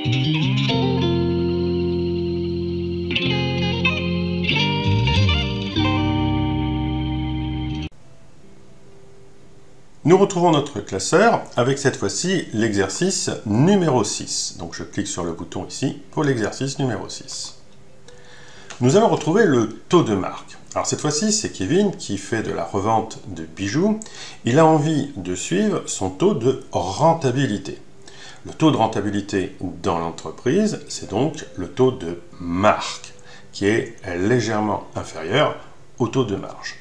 Nous retrouvons notre classeur avec cette fois-ci l'exercice numéro 6. Donc je clique sur le bouton ici pour l'exercice numéro 6. Nous allons retrouver le taux de marque. Alors cette fois-ci, c'est Kevin qui fait de la revente de bijoux. Il a envie de suivre son taux de rentabilité. Le taux de rentabilité dans l'entreprise, c'est donc le taux de marque qui est légèrement inférieur au taux de marge.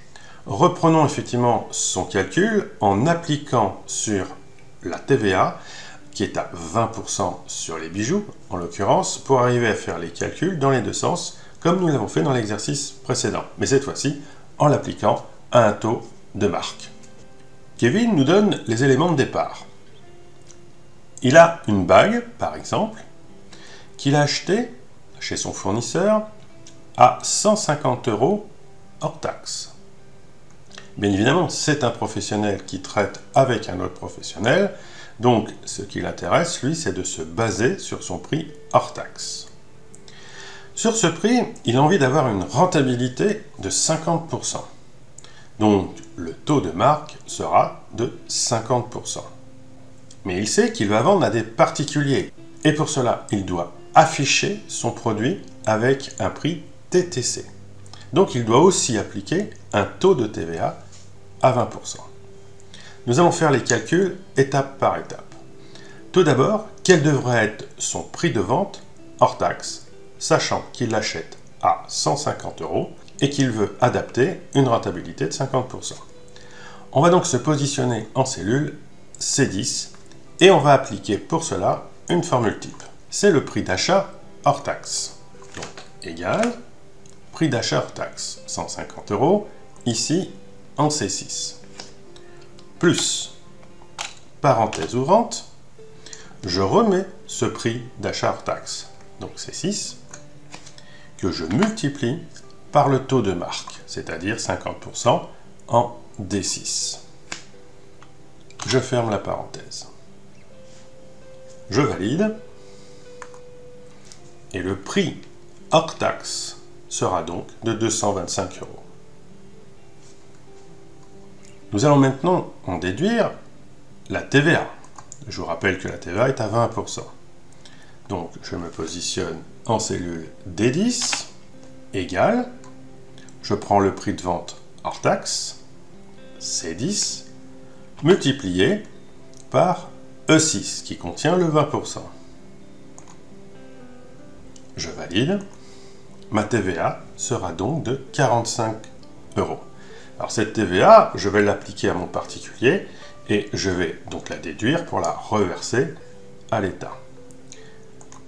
Reprenons effectivement son calcul en appliquant sur la TVA, qui est à 20% sur les bijoux, en l'occurrence, pour arriver à faire les calculs dans les deux sens, comme nous l'avons fait dans l'exercice précédent, mais cette fois-ci en l'appliquant à un taux de marque. Kevin nous donne les éléments de départ. Il a une bague, par exemple, qu'il a achetée chez son fournisseur à 150 € hors taxe. Bien évidemment, c'est un professionnel qui traite avec un autre professionnel, donc ce qui l'intéresse, lui, c'est de se baser sur son prix hors taxe. Sur ce prix, il a envie d'avoir une rentabilité de 50%. Donc, le taux de marque sera de 50%. Mais il sait qu'il va vendre à des particuliers. Et pour cela, il doit afficher son produit avec un prix TTC. Donc, il doit aussi appliquer un taux de TVA à 20%. Nous allons faire les calculs étape par étape. Tout d'abord, quel devrait être son prix de vente hors taxe, sachant qu'il l'achète à 150 € et qu'il veut adapter une rentabilité de 50%. On va donc se positionner en cellule C10 et on va appliquer pour cela une formule type. C'est le prix d'achat hors taxe. Donc, égal prix d'achat hors taxe, 150 €, ici en C6. Plus, parenthèse ouvrante, je remets ce prix d'achat hors taxe, donc C6, que je multiplie par le taux de marque, c'est-à-dire 50% en D6. Je ferme la parenthèse. Je valide. Et le prix hors taxe sera donc de 225 €. Nous allons maintenant en déduire la TVA. Je vous rappelle que la TVA est à 20%. Donc, je me positionne en cellule D10, égale, je prends le prix de vente hors taxe, C10, multiplié par E6, qui contient le 20%. Je valide. Ma TVA sera donc de 45 €. Alors cette TVA, je vais l'appliquer à mon particulier et je vais donc la déduire pour la reverser à l'État.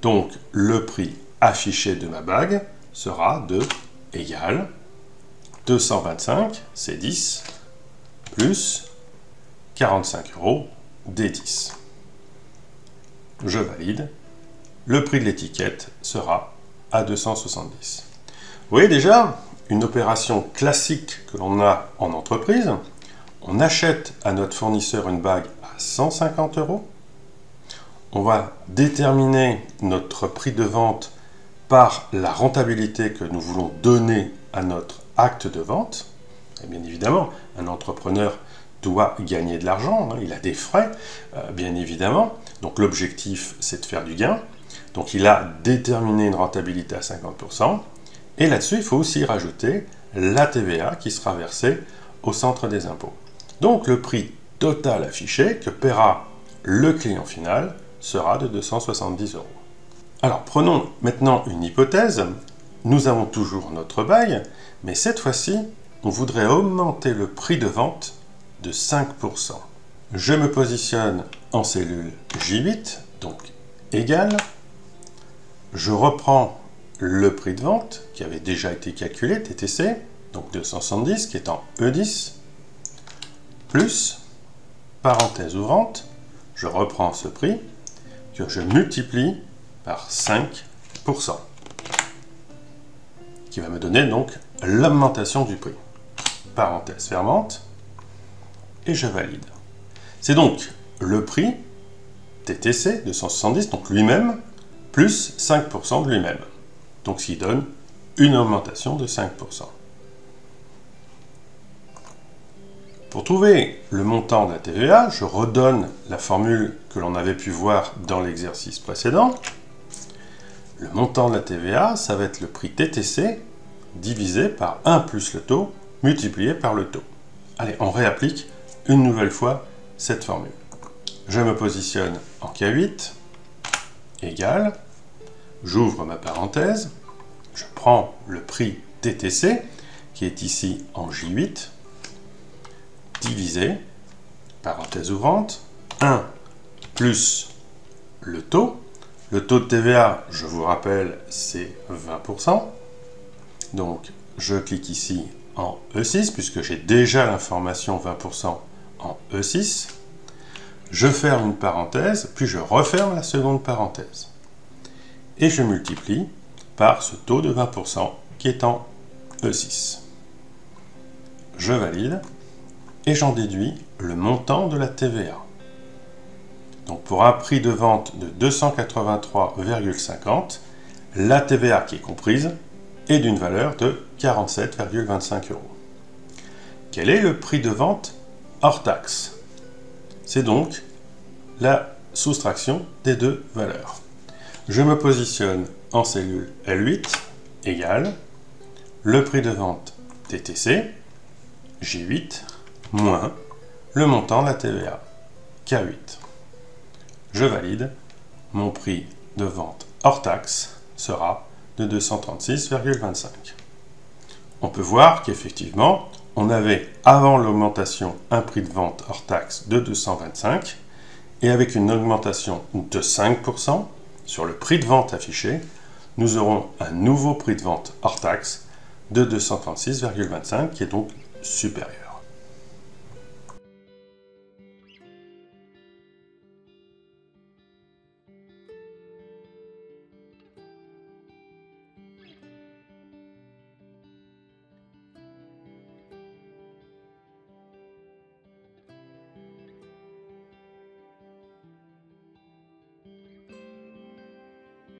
Donc le prix affiché de ma bague sera de égal 225 C10 plus 45 € D10. Je valide. Le prix de l'étiquette sera à 270. Vous voyez déjà une opération classique que l'on a en entreprise. On achète à notre fournisseur une bague à 150 €. On va déterminer notre prix de vente par la rentabilité que nous voulons donner à notre acte de vente. Et bien évidemment, un entrepreneur doit gagner de l'argent, il a des frais, bien évidemment. Donc l'objectif, c'est de faire du gain. Donc il a déterminé une rentabilité à 50%. Et là-dessus, il faut aussi rajouter la TVA qui sera versée au centre des impôts. Donc le prix total affiché que paiera le client final sera de 270 €. Alors prenons maintenant une hypothèse. Nous avons toujours notre bague, mais cette fois-ci, on voudrait augmenter le prix de vente de 5%. Je me positionne en cellule J8, donc égal. Je reprends le prix de vente qui avait déjà été calculé, TTC, donc 270 qui est en E10, plus, parenthèse ouvrante, je reprends ce prix que je multiplie par 5%, qui va me donner donc l'augmentation du prix. Parenthèse fermante, et je valide. C'est donc le prix TTC 270, donc lui-même, plus 5% de lui-même. Donc ce qui donne une augmentation de 5%. Pour trouver le montant de la TVA, je redonne la formule que l'on avait pu voir dans l'exercice précédent. Le montant de la TVA, ça va être le prix TTC divisé par 1 plus le taux multiplié par le taux. Allez, on réapplique une nouvelle fois cette formule. Je me positionne en K8 égale, j'ouvre ma parenthèse, je prends le prix TTC qui est ici en J8 divisé, parenthèse ouvrante, 1 plus le taux. Le taux de TVA, je vous rappelle, c'est 20%. Donc, je clique ici en E6, puisque j'ai déjà l'information 20% en E6. Je ferme une parenthèse, puis je referme la seconde parenthèse. Et je multiplie par ce taux de 20% qui est en E6. Je valide. Et j'en déduis le montant de la TVA. Donc pour un prix de vente de 283,50, la TVA qui est comprise est d'une valeur de 47,25 €. Quel est le prix de vente hors taxe? C'est donc la soustraction des deux valeurs. Je me positionne en cellule L8 égale le prix de vente TTC, J8, moins le montant de la TVA, K8. Je valide, mon prix de vente hors taxe sera de 236,25. On peut voir qu'effectivement, on avait avant l'augmentation un prix de vente hors taxe de 225 et avec une augmentation de 5% sur le prix de vente affiché, nous aurons un nouveau prix de vente hors taxe de 236,25 qui est donc supérieur.